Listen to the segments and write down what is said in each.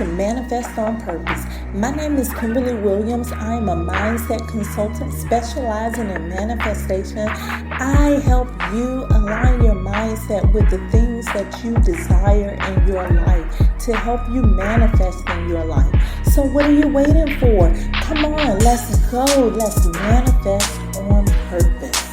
to Manifest on Purpose. My name is Kimberly Williams. I am a mindset consultant specializing in manifestation. I help you align your mindset with the things that you desire in your life to help you manifest in your life. So what are you waiting for? Come on, let's go. Let's manifest on purpose.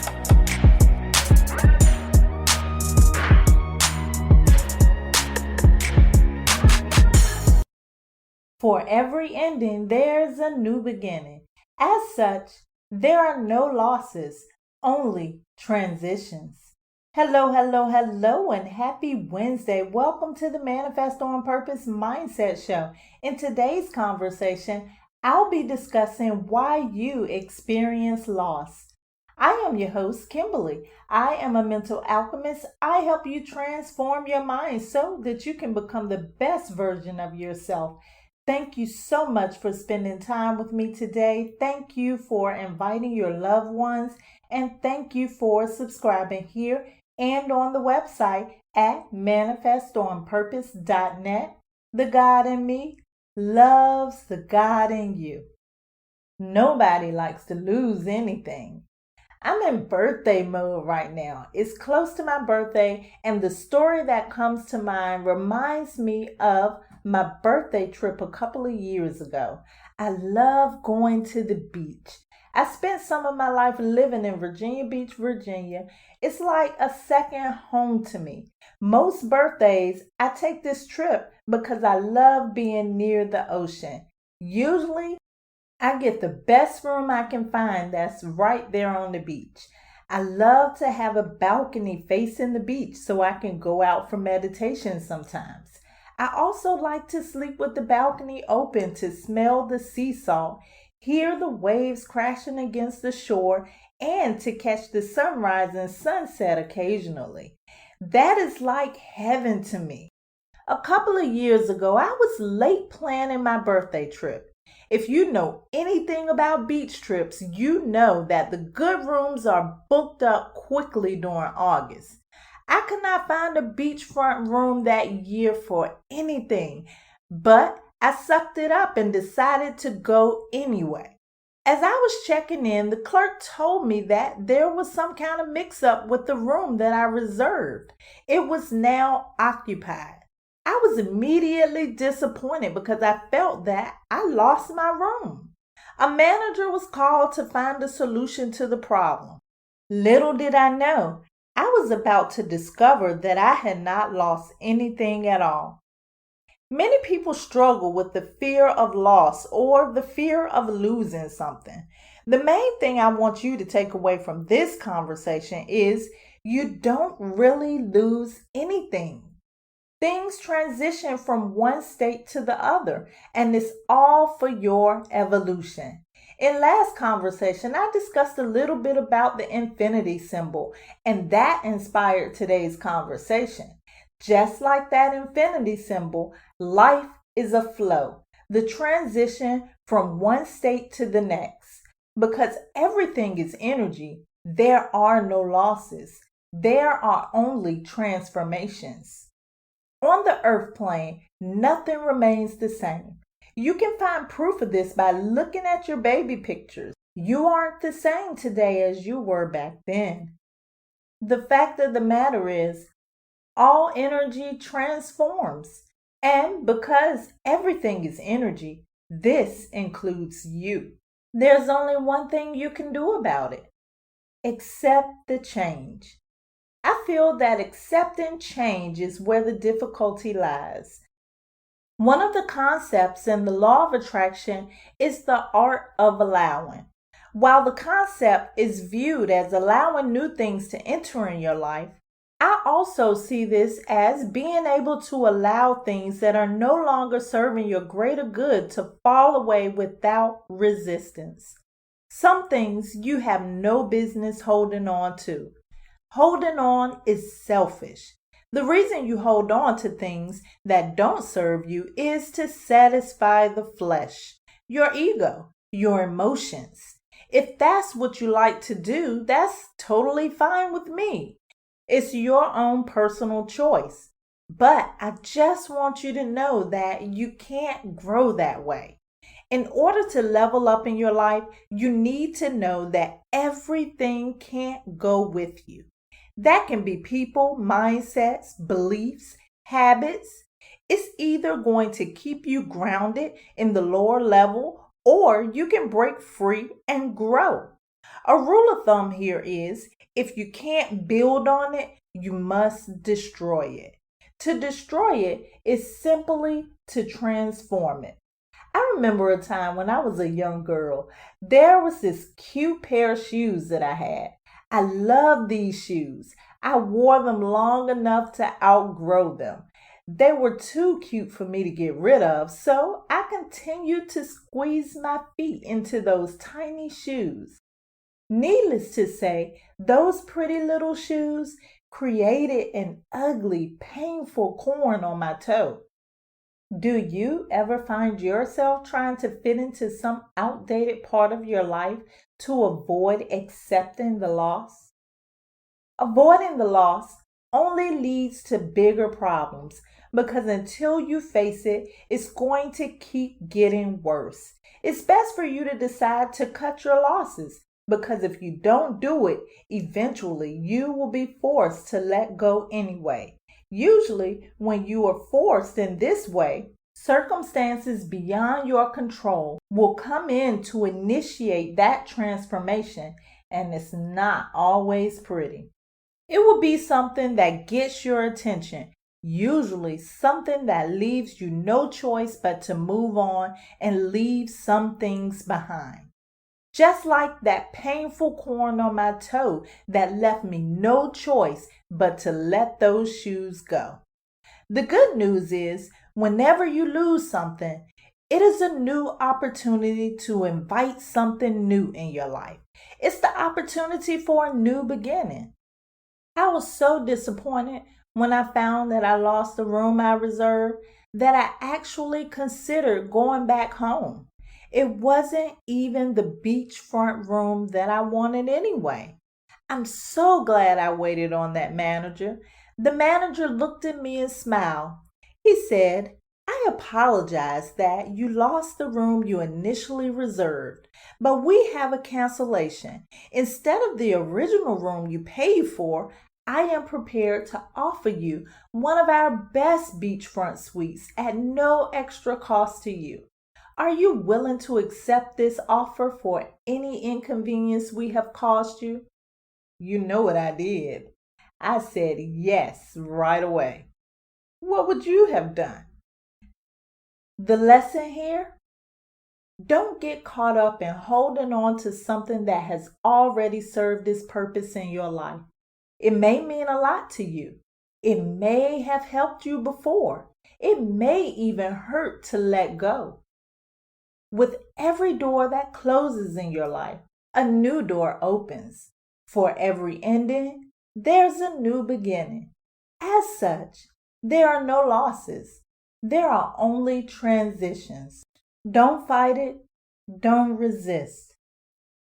For every ending, there's a new beginning. As such, there are no losses, only transitions. Hello, and happy Wednesday. Welcome to the Manifest on Purpose Mindset Show. In today's conversation, I'll be discussing why you experience loss. I am your host, Kimberly. I am a mental alchemist. I help you transform your mind so that you can become the best version of yourself. Thank you so much for spending time with me today. Thank you for inviting your loved ones, and thank you for subscribing here and on the website at manifestonpurpose.net. The God in me loves the God in you. Nobody likes to lose anything. I'm in birthday mode right now. It's close to my birthday, and the story that comes to mind reminds me of my birthday trip a couple of years ago. I love going to the beach. I spent some of my life living in Virginia Beach, Virginia. It's like a second home to me. Most birthdays, I take this trip because I love being near the ocean. Usually, I get the best room I can find that's right there on the beach. I love to have a balcony facing the beach so I can go out for meditation sometimes. I also like to sleep with the balcony open to smell the sea salt, hear the waves crashing against the shore, and to catch the sunrise and sunset occasionally. That is like heaven to me. A couple of years ago, I was late planning my birthday trip. If you know anything about beach trips, you know that the good rooms are booked up quickly during August. I could not find a beachfront room that year for anything, but I sucked it up and decided to go anyway. As I was checking in, the clerk told me that there was some kind of mix-up with the room that I reserved. It was now occupied. I was immediately disappointed because I felt that I lost my room. A manager was called to find a solution to the problem. Little did I know, I was about to discover that I had not lost anything at all. Many people struggle with the fear of loss or the fear of losing something. The main thing I want you to take away from this conversation is you don't really lose anything. Things transition from one state to the other, and it's all for your evolution. In last conversation, I discussed a little bit about the infinity symbol, and that inspired today's conversation. Just like that infinity symbol, life is a flow, the transition from one state to the next. Because everything is energy, there are no losses. There are only transformations. On the earth plane, nothing remains the same. You can find proof of this by looking at your baby pictures. You aren't the same today as you were back then. The fact of the matter is, all energy transforms. And because everything is energy, this includes you. There's only one thing you can do about it. Accept the change. I feel that accepting change is where the difficulty lies. One of the concepts in the law of attraction is the art of allowing. While the concept is viewed as allowing new things to enter in your life, I also see this as being able to allow things that are no longer serving your greater good to fall away without resistance. Some things you have no business holding on to. Holding on is selfish. The reason you hold on to things that don't serve you is to satisfy the flesh, your ego, your emotions. If that's what you like to do, that's totally fine with me. It's your own personal choice. But I just want you to know that you can't grow that way. In order to level up in your life, you need to know that everything can't go with you. That can be people, mindsets, beliefs, habits. It's either going to keep you grounded in the lower level or you can break free and grow. A rule of thumb here is if you can't build on it, you must destroy it. To destroy it is simply to transform it. I remember a time when I was a young girl. There was this cute pair of shoes that I had. I loved these shoes. I wore them long enough to outgrow them. They were too cute for me to get rid of, so I continued to squeeze my feet into those tiny shoes. Needless to say, those pretty little shoes created an ugly, painful corn on my toe. Do you ever find yourself trying to fit into some outdated part of your life to avoid accepting the loss? Avoiding the loss only leads to bigger problems because until you face it, it's going to keep getting worse. It's best for you to decide to cut your losses because if you don't do it, eventually you will be forced to let go anyway. Usually, when you are forced in this way, circumstances beyond your control will come in to initiate that transformation, and it's not always pretty. It will be something that gets your attention, usually something that leaves you no choice but to move on and leave some things behind. Just like that painful corn on my toe that left me no choice but to let those shoes go. The good news is, whenever you lose something, it is a new opportunity to invite something new in your life. It's the opportunity for a new beginning. I was so disappointed when I found that I lost the room I reserved that I actually considered going back home. It wasn't even the beachfront room that I wanted anyway. I'm so glad I waited on that manager. The manager looked at me and smiled. He said, "I apologize that you lost the room you initially reserved, but we have a cancellation. Instead of the original room you paid for, I am prepared to offer you one of our best beachfront suites at no extra cost to you. Are you willing to accept this offer for any inconvenience we have caused you?" You know what I did. I said yes right away. What would you have done? The lesson here? Don't get caught up in holding on to something that has already served its purpose in your life. It may mean a lot to you. It may have helped you before. It may even hurt to let go. With every door that closes in your life, a new door opens. For every ending, there's a new beginning. As such, there are no losses. There are only transitions. Don't fight it. Don't resist.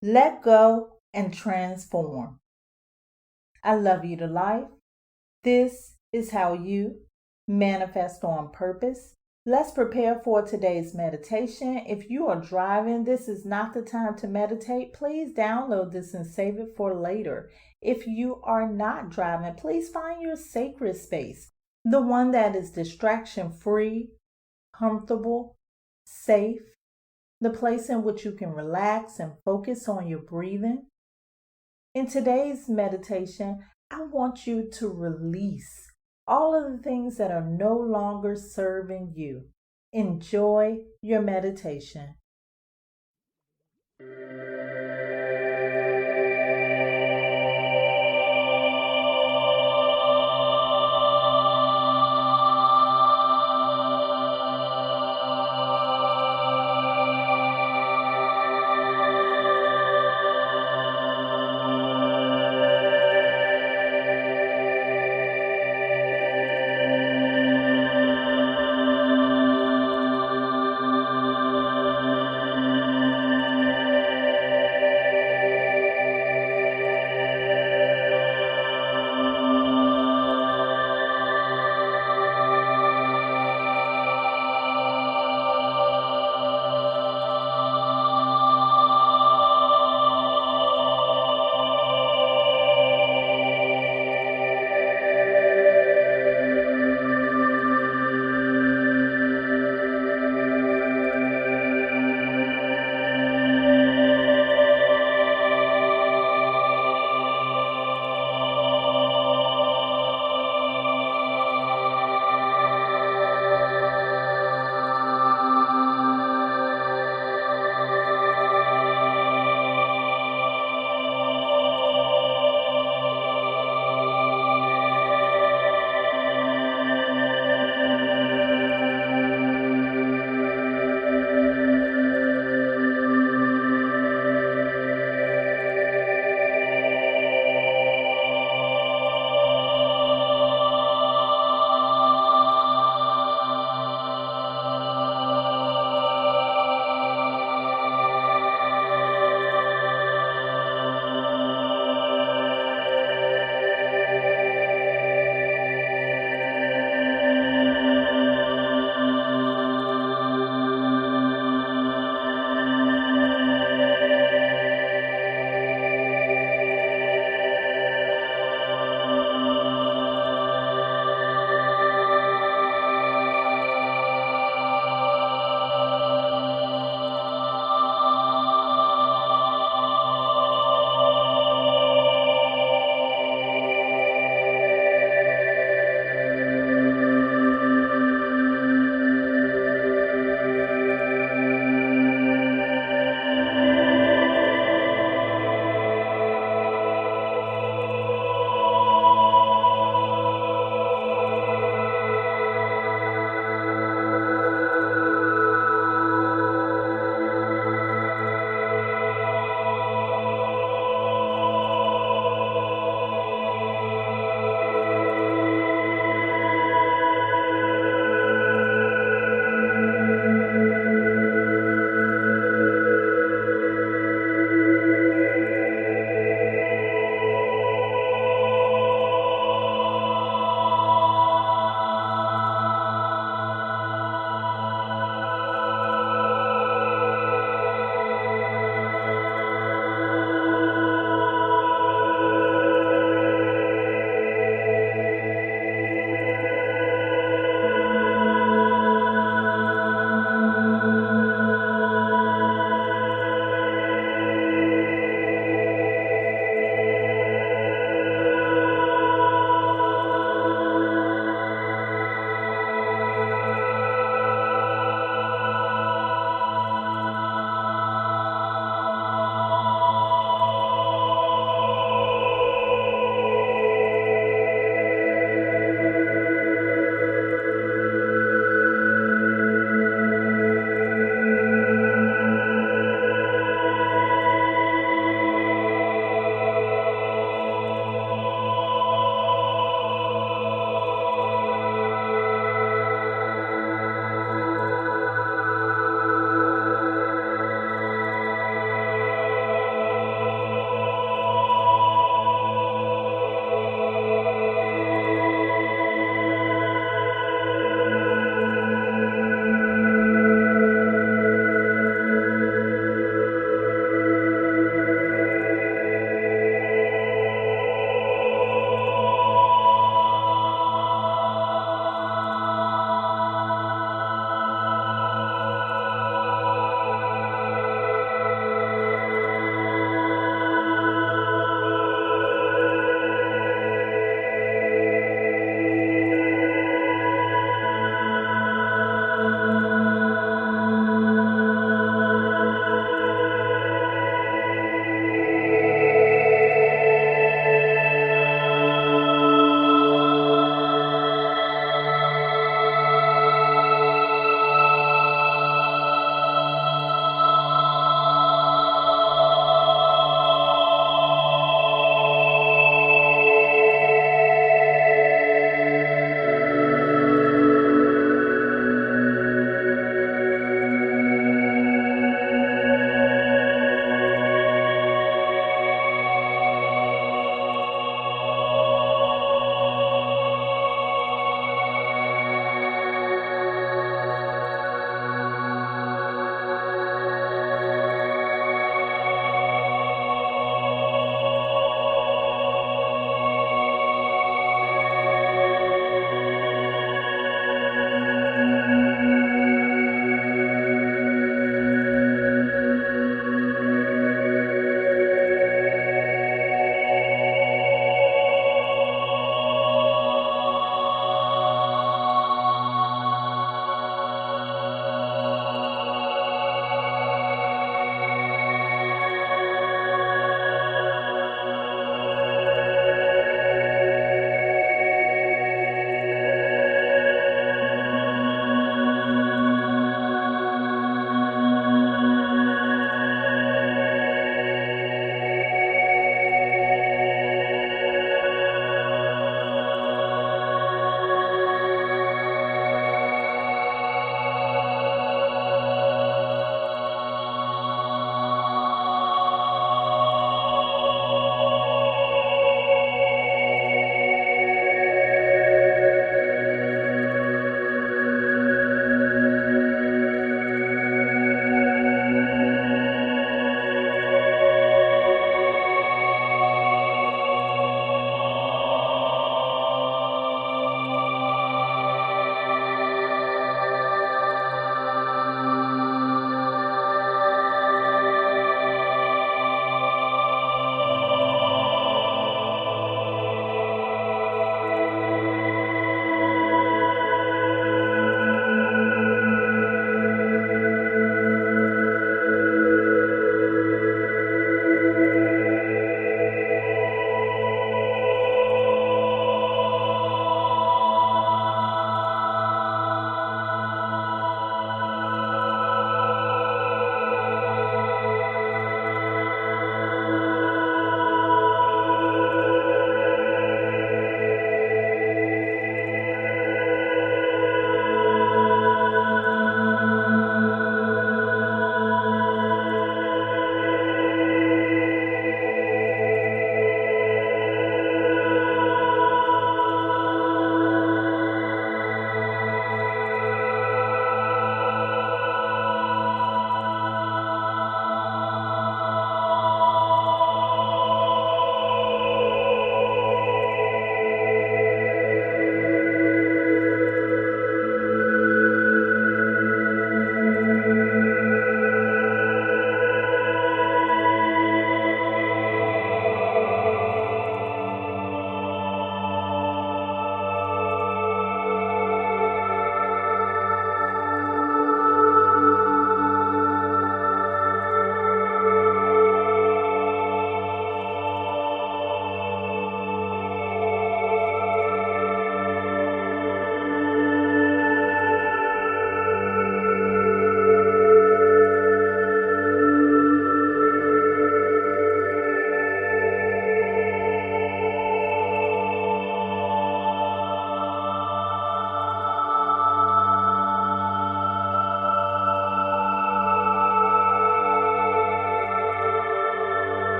Let go and transform. I love you to life. This is how you manifest on purpose. Let's prepare for today's meditation. If you are driving, this is not the time to meditate. Please download this and save it for later. If you are not driving, please find your sacred space, the one that is distraction-free, comfortable, safe, the place in which you can relax and focus on your breathing. In today's meditation, I want you to release all of the things that are no longer serving you. Enjoy your meditation.